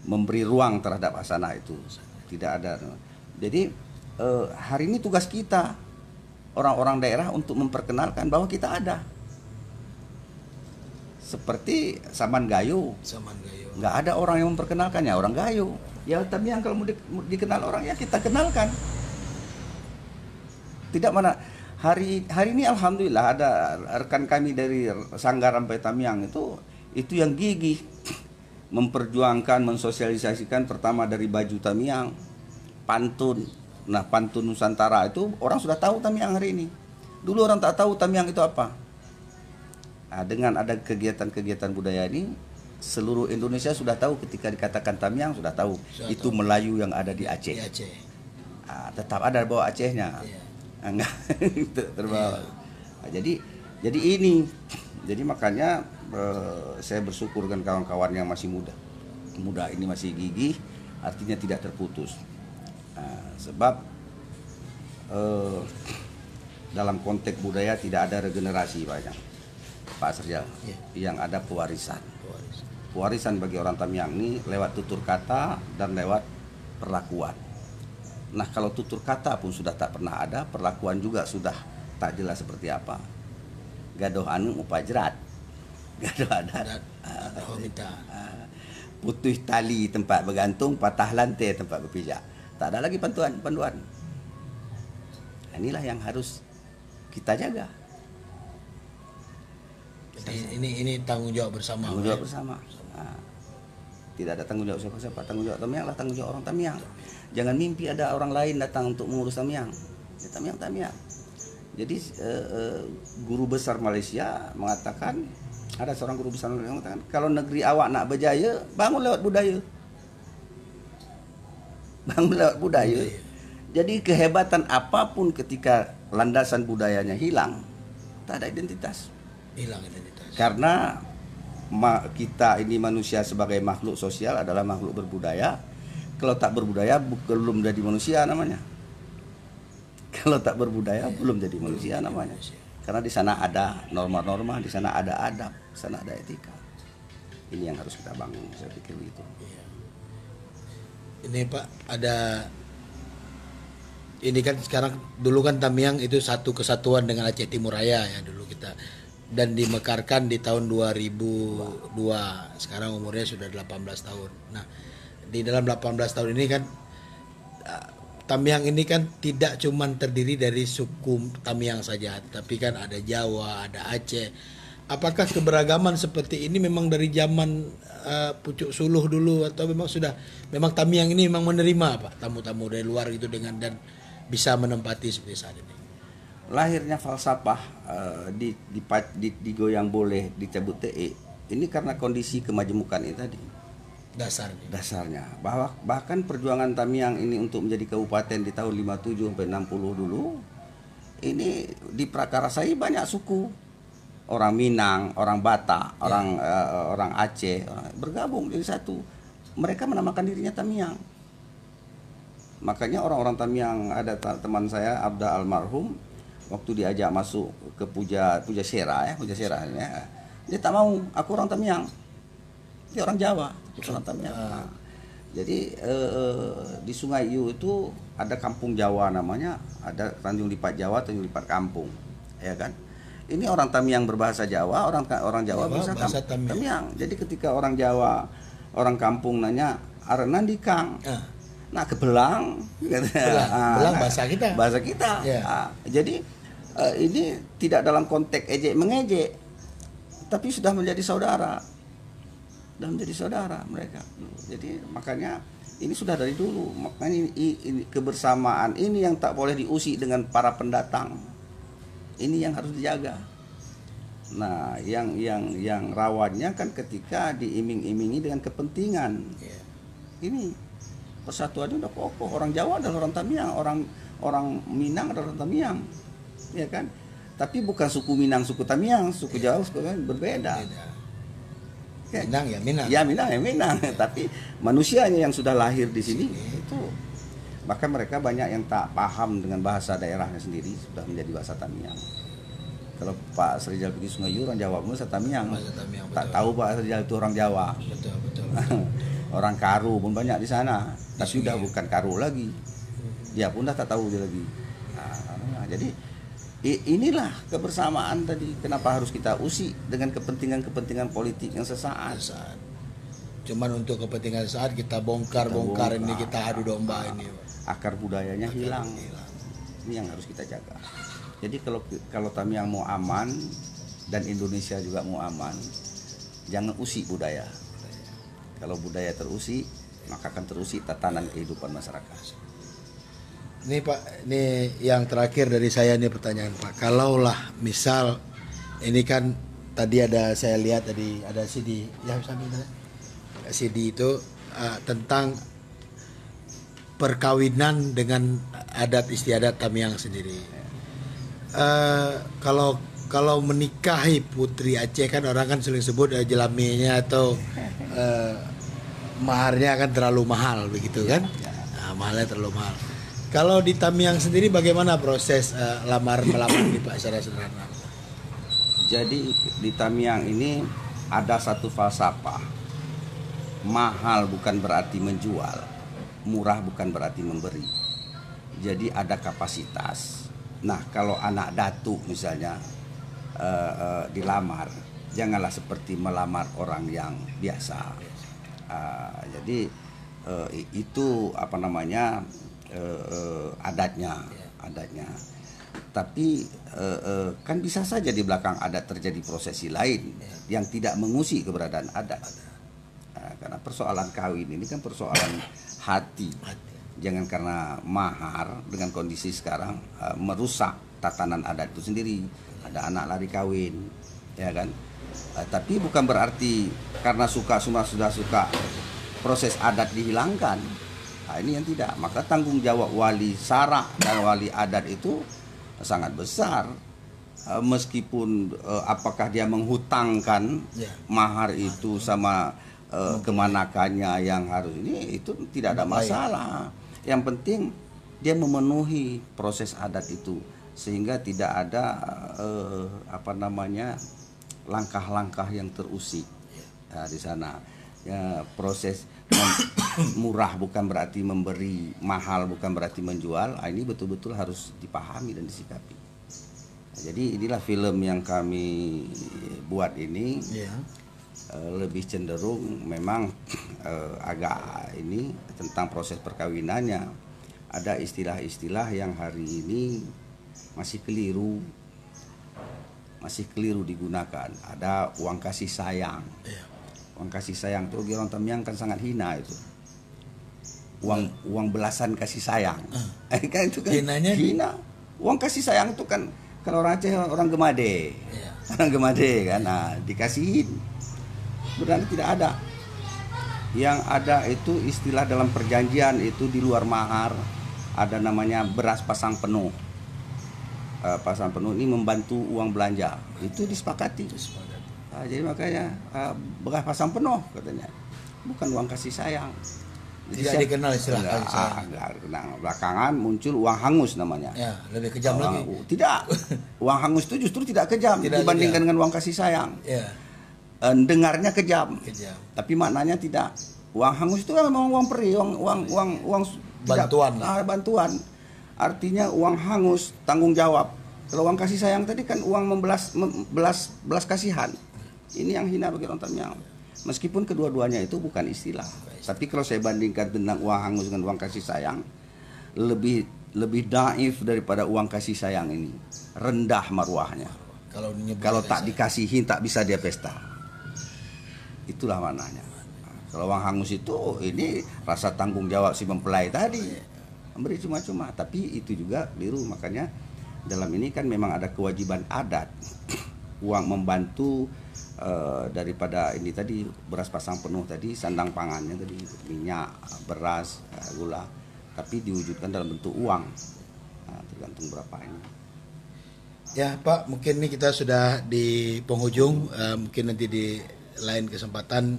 memberi ruang terhadap khasanah itu. Tidak ada. Jadi hari ini tugas kita orang-orang daerah untuk memperkenalkan bahwa kita ada. Seperti Saman Gayo. Nggak ada orang yang memperkenalkannya, orang Gayo. Ya Tamiang kalau mau dikenal orang ya kita kenalkan. Tidak mana hari ini alhamdulillah ada rekan kami dari Sanggar sampai Tamiang itu yang gigih memperjuangkan, mensosialisasikan pertama dari baju Tamiang, pantun. Nah, pantun Nusantara itu orang sudah tahu Tamiang hari ini. Dulu orang tak tahu Tamiang itu apa. Nah, dengan ada kegiatan-kegiatan budaya ini, seluruh Indonesia sudah tahu. Ketika dikatakan Tamiang sudah tahu itu Melayu yang ada di Aceh. Nah, tetap ada bawa Acehnya. Enggak terbawa. Nah, jadi ini. Jadi makanya saya bersyukur dengan kawan-kawan yang masih muda ini masih gigih, artinya tidak terputus. Nah, sebab dalam konteks budaya tidak ada regenerasi banyak, Pak Serjal. Yang ada pewarisan bagi orang Tamiang ini lewat tutur kata dan lewat perlakuan. Nah, kalau tutur kata pun sudah tak pernah ada, perlakuan juga sudah tak jelas seperti apa. Gadoh anu upajrat, gadoh adat, putus tali tempat bergantung, patah lantai tempat berpijak. Tak ada lagi panduan. Inilah yang harus kita jaga. Jadi ini tanggung jawab bersama. Tanggung jawab bersama. Nah, tidak ada tanggung jawab siapa-siapa. Tanggung jawab Tamiang lah tanggung jawab orang Tamiang. Jangan mimpi ada orang lain datang untuk mengurus Tamiang. Ya, Tamiang. Jadi guru besar Malaysia mengatakan, ada seorang guru besar Malaysia mengatakan, kalau negeri awak nak berjaya, bangun lewat budaya. Jadi kehebatan apapun ketika landasan budayanya hilang, tak ada identitas. Karena kita ini manusia sebagai makhluk sosial adalah makhluk berbudaya. Kalau tak berbudaya belum jadi manusia namanya. Kalau tak berbudaya belum jadi manusia namanya. Karena di sana ada norma-norma, di sana ada adab, di sana ada etika. Ini yang harus kita bangun, saya pikir begitu. Ini Pak, ini kan sekarang, dulu kan Tamiang itu satu kesatuan dengan Aceh Timur Raya ya dulu kita, dan dimekarkan di tahun 2002. Sekarang umurnya sudah 18 tahun. Nah, di dalam 18 tahun ini kan Tamiang ini kan tidak cuman terdiri dari suku Tamiang saja, tapi kan ada Jawa, ada Aceh. Apakah keberagaman seperti ini memang dari zaman Pucuk Suluh dulu, atau memang Tamiang ini memang menerima Pak tamu-tamu dari luar itu dan bisa menempati seperti saat ini? Lahirnya falsafah digoyang boleh dicabut TE ini karena kondisi kemajemukan ini tadi. Dasarnya bahkan perjuangan Tamiang ini untuk menjadi kabupaten di tahun 57 sampai 60 dulu ini diprakarasai banyak suku, orang Minang, orang Batak, orang Aceh, bergabung jadi satu. Mereka menamakan dirinya Tamiang. Makanya orang-orang Tamiang, ada teman saya Abda almarhum, waktu diajak masuk ke Puja Sera ya, dia tak mau, aku orang Tamiang. Dia orang Jawa, orang Tamiang. Nah, jadi di Sungai Iu itu ada kampung Jawa namanya, ada Tanjung Lipat Jawa, Tanjung Lipat Kampung, ya kan? Ini orang Tamiang berbahasa Jawa, orang Jawa bahasa Tamiang. Jadi ketika orang Jawa, orang kampung nanya, "Arenan di Kang?" Nah, kebelang, belang bahasa kita. Bahasa kita. Yeah. Nah, jadi ini tidak dalam konteks ejek mengejek, tapi sudah menjadi saudara. Mereka. Jadi makanya ini sudah dari dulu. Makanya ini kebersamaan ini yang tak boleh diusik dengan para pendatang. Ini yang harus dijaga. Nah, yang rawannya kan ketika diiming-imingi dengan kepentingan. Yeah. Ini persatuannya udah kokoh. Orang Jawa adalah orang Tamiang, orang Minang adalah orang Tamiang, ya kan? Tapi bukan suku Minang, suku Tamiang, suku Jawa, suku Tamiang berbeda. Ya, Minang ya Minang. Ya Minang ya Minang. Tapi manusianya yang sudah lahir di sini itu, maka mereka banyak yang tak paham dengan bahasa daerahnya sendiri sudah menjadi bahasa Tamiang. Kalau Pak Srijal pergi Sungai Iu, orang Jawa pun bahasa Tamiang. Tak tahu Pak Srijal itu orang Jawa. Betul. Orang Karu pun banyak di sana, tapi sudah bukan Karu lagi. Dia pun dah tak tahu dia lagi. Nah, jadi inilah kebersamaan tadi. Kenapa harus kita usik dengan kepentingan politik yang sesaat? Cuman untuk kepentingan sesaat kita bongkar ini, kita adu domba ini. Akar budayanya hilang. Ini yang harus kita jaga. Jadi kalau Tamiang mau aman dan Indonesia juga mau aman, jangan usik budaya. Kalau budaya terusik, maka akan terusik tatanan kehidupan masyarakat. Ini Pak, ini yang terakhir dari saya nih pertanyaan Pak. Kalaulah misal ini kan tadi saya lihat tadi ada CD, ya CD itu tentang perkawinan dengan adat istiadat Tamiang sendiri. Kalau menikahi putri Aceh kan orang kan sering sebut jelaminya atau maharnya akan terlalu mahal begitu kan? Nah, mahalnya terlalu mahal. Kalau di Tamiang sendiri bagaimana proses melamar ini Pak secara sederhana? Jadi di Tamiang ini ada satu falsafah. Mahal bukan berarti menjual, murah bukan berarti memberi. Jadi ada kapasitas. Nah, kalau anak datuk misalnya dilamar, janganlah seperti melamar orang yang biasa. Jadi itu apa namanya adatnya. Tapi kan bisa saja di belakang adat terjadi prosesi lain yang tidak mengusik keberadaan adat. Karena persoalan kawin ini kan persoalan hati. Jangan karena mahar dengan kondisi sekarang merusak tatanan adat itu sendiri. Ada anak lari kawin, ya kan? Tapi bukan berarti karena sudah suka proses adat dihilangkan. Nah, ini yang tidak. Maka tanggung jawab wali sara dan wali adat itu sangat besar. Meskipun apakah dia menghutangkan mahar itu sama kemanakannya yang harus ini, itu tidak ada masalah. Yang penting dia memenuhi proses adat itu sehingga tidak ada langkah-langkah yang terusik di sana. Ya, proses murah bukan berarti memberi, mahal bukan berarti menjual. Ini betul-betul harus dipahami dan disikapi. Jadi inilah film yang kami buat ini. Lebih cenderung memang agak ini tentang proses perkawinannya. ada istilah-istilah yang hari ini masih keliru digunakan. Ada uang kasih sayang. Uang kasih sayang itu bagi orang Tamiang kan sangat hina itu. Uang belasan kasih sayang. Kan itu kan hina. Uang kasih sayang itu kan kalau orang Aceh orang Gemade. Orang Gemade kan, nah, dikasihin. Berarti tidak ada. Yang ada itu istilah dalam perjanjian itu di luar mahar ada namanya beras pasang penuh. Pasang penuh ini membantu uang belanja itu disepakati. Jadi makanya beras pasang penuh katanya, bukan uang kasih sayang. Tidak dikenal istilah kasih sayang. Enggak dikenal. Belakangan muncul uang hangus namanya. Ya, lebih kejam lagi. Tidak, uang hangus itu justru tidak kejam dibandingkan dengan uang kasih sayang. Ya. Dengarnya kejam, tapi maknanya tidak. Uang hangus itu kan memang uang peri, uang bantuan. Bantuan. Artinya uang hangus tanggung jawab. Kalau uang kasih sayang tadi kan uang belas kasihan. Ini yang hina bagi orang Tamiang. Meskipun kedua-duanya itu bukan istilah. Tapi kalau saya bandingkan tentang uang hangus dengan uang kasih sayang, lebih daif daripada uang kasih sayang ini. Rendah marwahnya. Kalau tak dikasihin tak bisa dia pesta. Itulah maknanya. Kalau uang hangus itu ini rasa tanggung jawab si mempelai tadi. Memberi cuma-cuma, tapi itu juga keliru. Makanya dalam ini kan memang ada kewajiban adat. Uang membantu daripada ini tadi beras pasang penuh tadi, sandang pangannya tadi, minyak, beras, gula, tapi diwujudkan dalam bentuk uang. Tergantung berapa ini. Ya Pak, mungkin ini kita sudah di penghujung. Mungkin nanti di lain kesempatan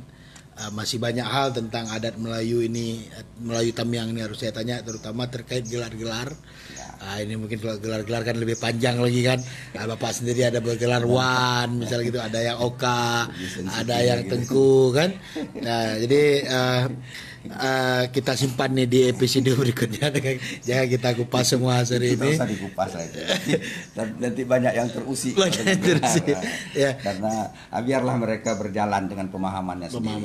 masih banyak hal tentang adat Melayu ini, Melayu Tamiang ini harus saya tanya, terutama terkait gelar-gelar. Ini mungkin kalau gelar-gelar kan lebih panjang lagi kan. Bapak sendiri ada bergelar Wan, misalnya gitu, ada yang Oka, ada yang Tengku kan. Nah, jadi kita simpan nih di episode berikutnya. Jangan kita kupas semua hari ini. Tidak usah dikupas aja. Nanti banyak yang terusik. Ya. Karena biarlah mereka berjalan dengan pemahamannya sendiri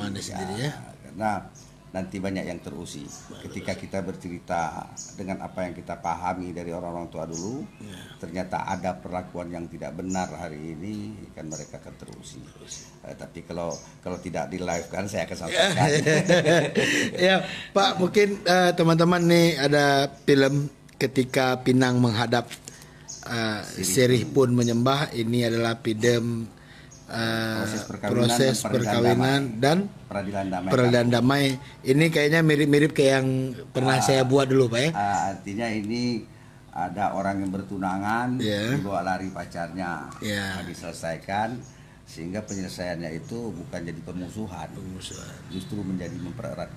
ya. Karena nanti banyak yang terusik. Ketika kita bercerita dengan apa yang kita pahami dari orang-orang tua dulu, ternyata ada perlakuan yang tidak benar hari ini, kan mereka akan terusik. Tapi kalau tidak di live kan saya akan sampaikan. Ya Pak, mungkin teman-teman nih ada film Ketika Pinang Menghadap Sirih Pun Menyembah. Ini adalah film proses perkawinan dan peradilan damai. Ini kayaknya mirip-mirip kayak yang pernah saya buat dulu Pak ya. Artinya ini ada orang yang bertunangan, dibawa lari pacarnya, diselesaikan, sehingga penyelesaiannya itu bukan jadi permusuhan, justru menjadi mempererat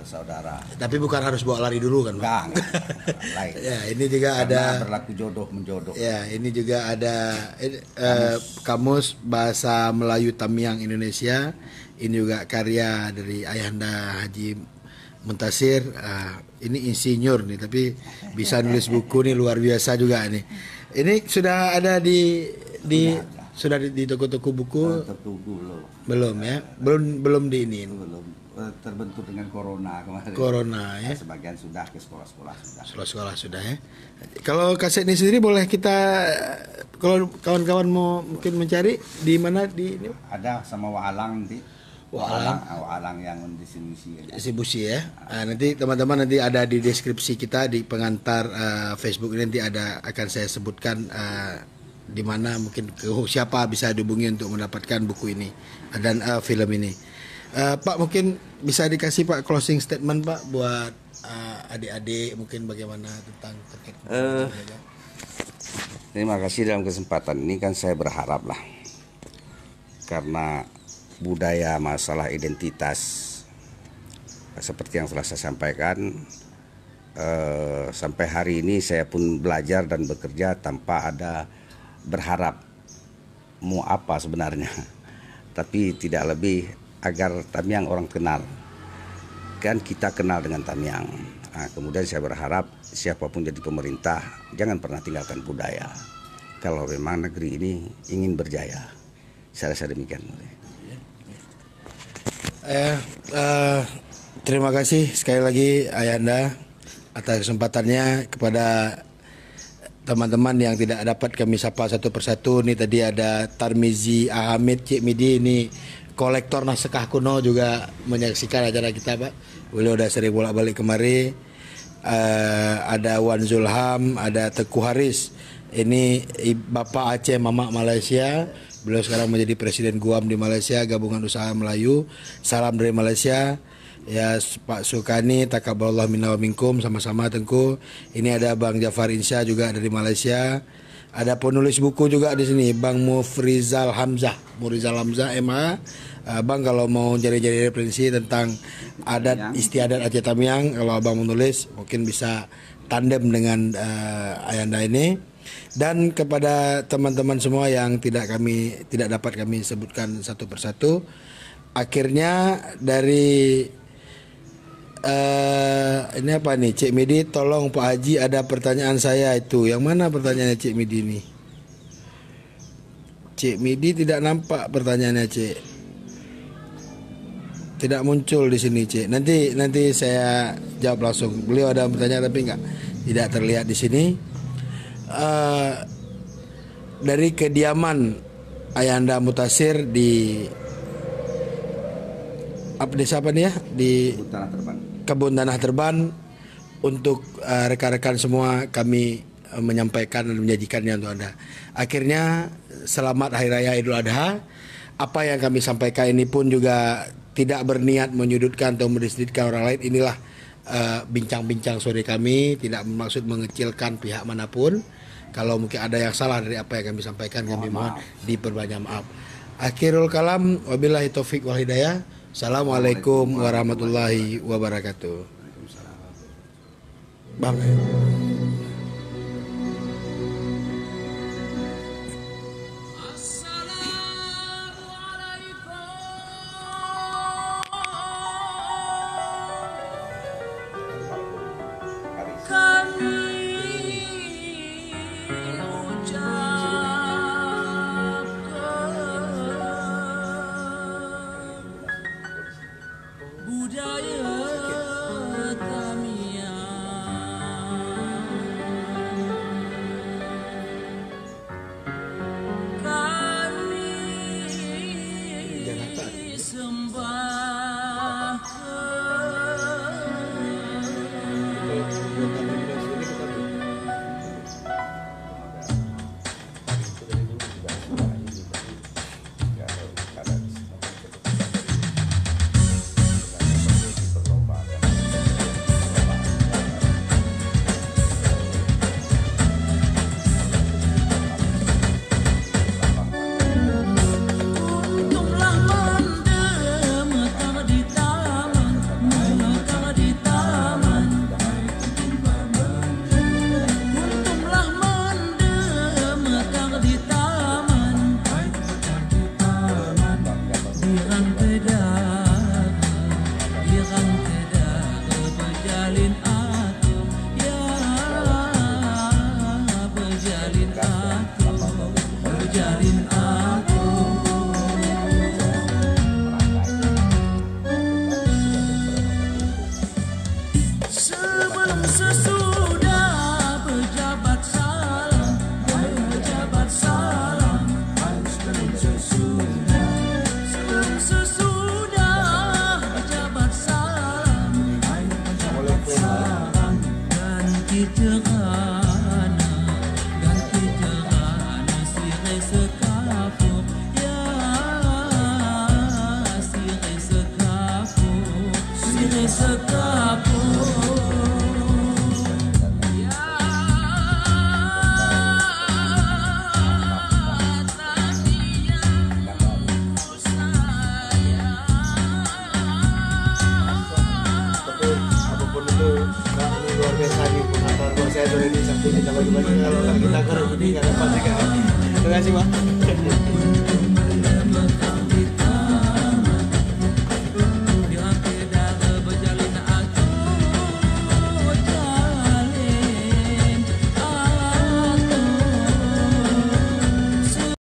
saudara. Tapi bukan harus bawa lari dulu kan Pak? Enggak. Lain. Ya, ini juga karena ada berlaku jodoh menjodoh. Ya, ini juga ada kamus bahasa Melayu Tamiang Indonesia. Ini juga karya dari Ayahanda Haji Muntasir. Ini insinyur nih, tapi bisa nulis buku nih, luar biasa juga nih. Ini sudah ada sudah di toko-toko buku? Belum ya, belum di ini. Belum terbentur dengan corona kemarin. Corona ya. Sebagian sudah ke sekolah-sekolah sudah. Sekolah-sekolah sudah ya. Kalau kaset ini sendiri boleh kita, kalau kawan-kawan mau mungkin mencari di mana di ini? Ada sama Waalang nanti. Waalang yang mendistribusi ya. Nanti teman-teman nanti ada di deskripsi kita di pengantar Facebook ini, nanti akan saya sebutkan di mana mungkin siapa bisa dihubungi untuk mendapatkan buku ini dan film ini. Pak, mungkin bisa dikasih Pak closing statement Pak buat adik-adik, mungkin bagaimana tentang terkait. Terima kasih. Dalam kesempatan ini kan saya berharap lah, karena budaya masalah identitas seperti yang telah saya sampaikan, sampai hari ini saya pun belajar dan bekerja tanpa ada berharap mau apa sebenarnya, tapi tidak lebih agar Tamiang orang kenal, kan kita kenal dengan Tamiang. Kemudian saya berharap siapapun jadi pemerintah jangan pernah tinggalkan budaya kalau memang negeri ini ingin berjaya. Saya rasa demikian. Terima kasih sekali lagi Ayahanda atas kesempatannya. Kepada teman-teman yang tidak dapat kami sapa satu persatu, ini tadi ada Tarmizi Ahmed Cik Midi, ini kolektor naskah kuno juga menyaksikan acara kita Pak. Beliau udah sering bolak-balik kemari. Ada Wan Zulham, ada Teguh Haris, ini Bapak Aceh Mamak Malaysia. Beliau sekarang menjadi Presiden Guam di Malaysia, Gabungan Usaha Melayu. Salam dari Malaysia. Ya Pak Sukani, taqabbalallahu minna wa minkum, sama-sama Tengku. Ini ada Bang Jafar Insya juga dari Malaysia. Ada penulis buku juga di sini, Bang Mufrizal Hamzah, MA. Bang kalau mau cari-cari referensi tentang adat istiadat Aceh Tamiang, kalau Abang menulis mungkin bisa tandem dengan Ayanda ini. Dan kepada teman-teman semua yang tidak dapat kami sebutkan satu persatu, akhirnya dari ini apa nih Cik Midi, tolong Pak Haji, ada pertanyaan saya itu. Yang mana pertanyaannya Cik Midi nih? Cik Midi tidak nampak pertanyaannya Cik. Tidak muncul di sini Cik. Nanti saya jawab langsung. Beliau ada pertanyaan tapi tidak terlihat di sini. Dari kediaman Ayanda Mutasir di desa apa nih ya? Di Kebun Tanah Terban, untuk rekan-rekan semua kami menyampaikan dan menyajikannya untuk Anda. Akhirnya selamat Hari Raya Idul Adha. Apa yang kami sampaikan ini pun juga tidak berniat menyudutkan atau mendiskreditkan orang lain. Inilah bincang-bincang sore kami, tidak bermaksud mengecilkan pihak manapun. Kalau mungkin ada yang salah dari apa yang kami sampaikan, kami mohon diperbanyak maaf. Akhirul kalam, wabillahi taufik wal hidayah. Assalamualaikum warahmatullahi wabarakatuh. Bang. Saya sudah ini sampai kita bagi-bagi kalau kita kurang ini nggak dapat. Terima kasih Pak.